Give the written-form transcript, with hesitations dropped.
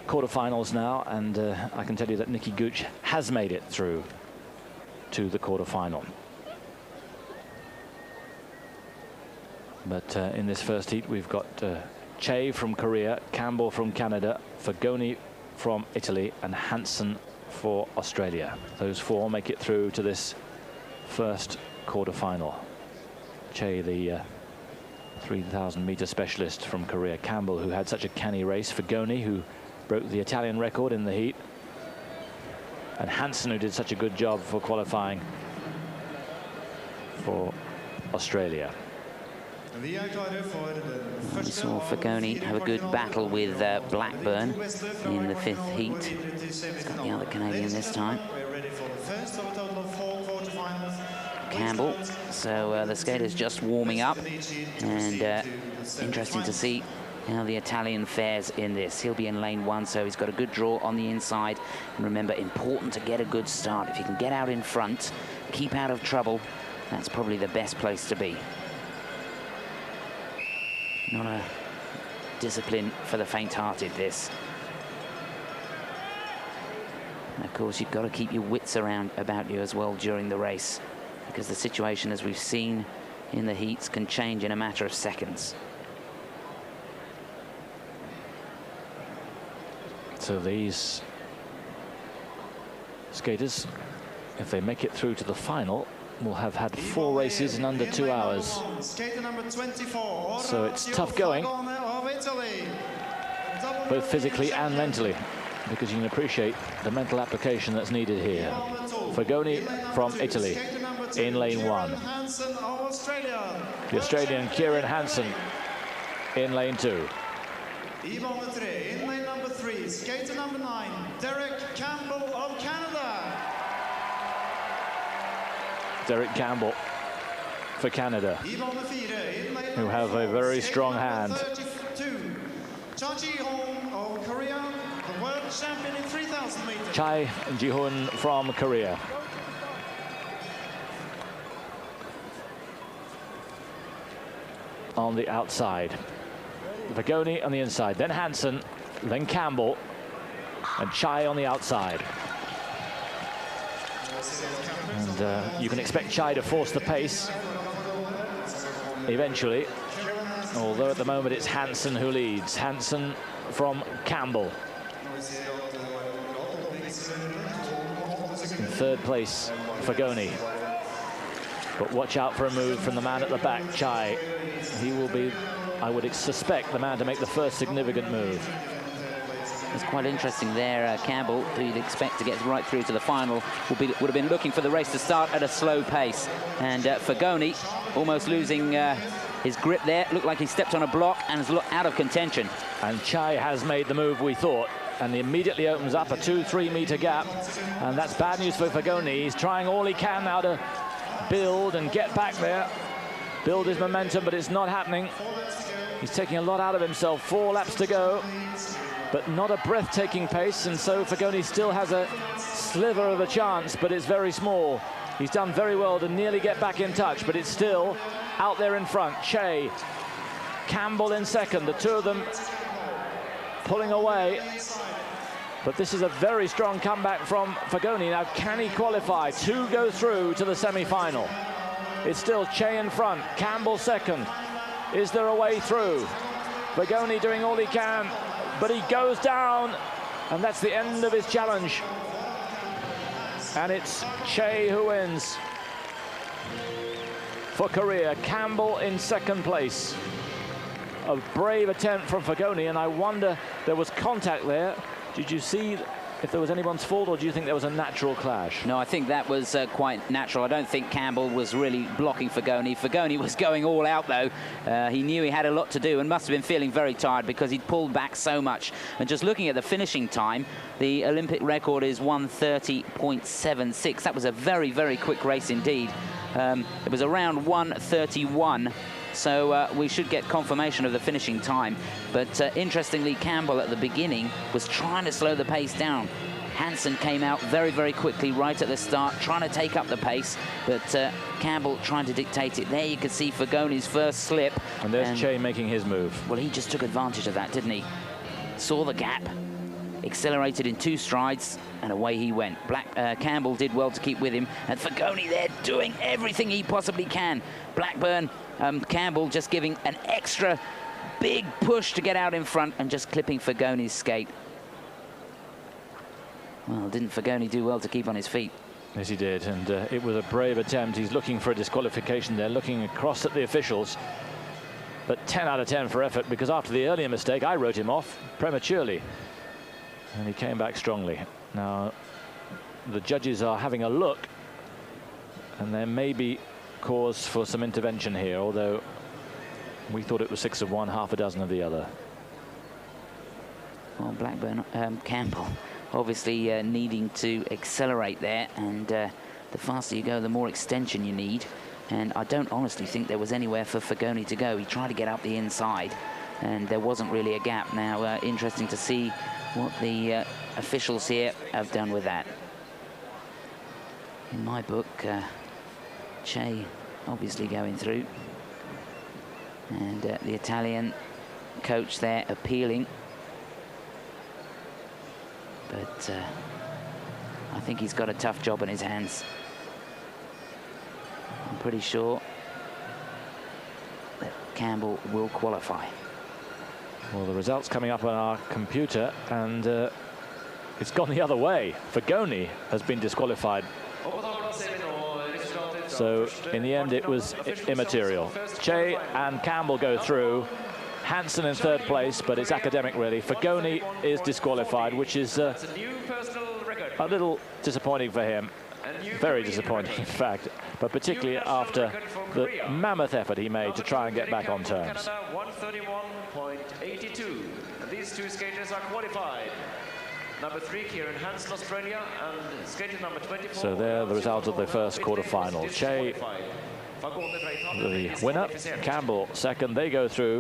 quarterfinals now, and I can tell you that Nikki Gooch has made it through to the quarterfinal. But in this first heat, we've got Chae from Korea, Campbell from Canada, Fagone from Italy, and Hansen for Australia. Those four make it through to this first quarterfinal. Chae, the 3,000-meter specialist from Korea, Campbell, who had such a canny race, Fagone, who broke the Italian record in the heat, and Hansen, who did such a good job for qualifying for Australia. We saw Fagone have a good battle with Blackburn in the 5th heat. He's got the other Canadian this time, Campbell. So the skater's just warming up, and interesting to see how the Italian fares in this. He'll be in lane 1, so he's got a good draw on the inside. And remember, important to get a good start. If you can get out in front, keep out of trouble, that's probably the best place to be. Not a discipline for the faint-hearted, this. And of course, you've got to keep your wits about you as well during the race, because the situation, as we've seen in the heats, can change in a matter of seconds. So these skaters, if they make it through to the final, will have had 4 races in under 2 hours. So it's tough going, both physically and mentally, because you can appreciate the mental application that's needed here. Fagone from Italy in lane 1. The Australian Kieran Hansen in lane 2. In lane number 3, skater number 9, Derek Campbell of Canada. Derek Campbell for Canada, who have a very strong hand. Chae Ji-hoon from Korea. On the outside. Fagone on the inside, then Hansen, then Campbell, and Chae on the outside. And you can expect Chae to force the pace eventually, although at the moment it's Hansen who leads. Hansen from Campbell. In 3rd place, Fagone. But watch out for a move from the man at the back, Chae. He will be, I would suspect, the man to make the first significant move. It's quite interesting there. Campbell, who you'd expect to get right through to the final, would have been looking for the race to start at a slow pace. And Fagone almost losing his grip there. Looked like he stepped on a block and is out of contention. And Chae has made the move we thought, and immediately opens up a 2-3 meter gap. And that's bad news for Fagone. He's trying all he can now to build and get back there, build his momentum, but it's not happening. He's taking a lot out of himself. 4 laps to go, but not a breathtaking pace, and so Fagone still has a sliver of a chance, but it's very small. He's done very well to nearly get back in touch, but it's still out there in front. Chae, Campbell in 2nd, the 2 of them pulling away. But this is a very strong comeback from Fagone. Now, can he qualify? 2 go through to the semi-final. It's still Chae in front, Campbell 2nd. Is there a way through? Fagone doing all he can, but he goes down, and that's the end of his challenge. And it's Chae who wins for Korea. Campbell in 2nd place. A brave attempt from Fagone, and I wonder, there was contact there. Did you see if there was anyone's fault, or do you think there was a natural clash? No, I think that was quite natural. I don't think Campbell was really blocking Fagone. Fagone was going all out, though. He knew he had a lot to do and must have been feeling very tired because he'd pulled back so much. And just looking at the finishing time, the Olympic record is 1:30.76. That was a very, very quick race indeed. It was around 1:31. So we should get confirmation of the finishing time. But interestingly, Campbell at the beginning was trying to slow the pace down. Hansen came out very, very quickly right at the start, trying to take up the pace, but Campbell trying to dictate it. There you can see Fagone's first slip. And there's Chae making his move. Well, he just took advantage of that, didn't he? Saw the gap. accelerated in 2 strides, and away he went. Campbell did well to keep with him, and Fagone there doing everything he possibly can. Campbell just giving an extra big push to get out in front and just clipping Fagone's skate. Well, didn't Fagone do well to keep on his feet? Yes, he did, and it was a brave attempt. He's looking for a disqualification there, looking across at the officials. But 10 out of 10 for effort, because after the earlier mistake, I wrote him off prematurely. And he came back strongly. Now, the judges are having a look, and there may be cause for some intervention here, although we thought it was 6 of one, half a dozen of the other. Well, Campbell obviously needing to accelerate there, and the faster you go, the more extension you need. And I don't honestly think there was anywhere for Fagone to go. He tried to get up the inside, and there wasn't really a gap. Now, interesting to see what the officials here have done with that. In my book, Chae obviously going through, and the Italian coach there appealing. But I think he's got a tough job on his hands. I'm pretty sure that Campbell will qualify. Well, the results coming up on our computer, and it's gone the other way. Fagone has been disqualified. So in the end, it was immaterial. Chae and Campbell go through. Hansen in 3rd place, but it's academic really. Fagone is disqualified, which is a little disappointing for him. Very disappointing, in fact, but particularly after the mammoth effort he made to try and get back on terms. 131.82. These 2 skaters are qualified. Number 3, Kieran Hansen, Australia, and skater number 24. So there, the result of the first quarter-final. Chae, the winner, Campbell second. They go through.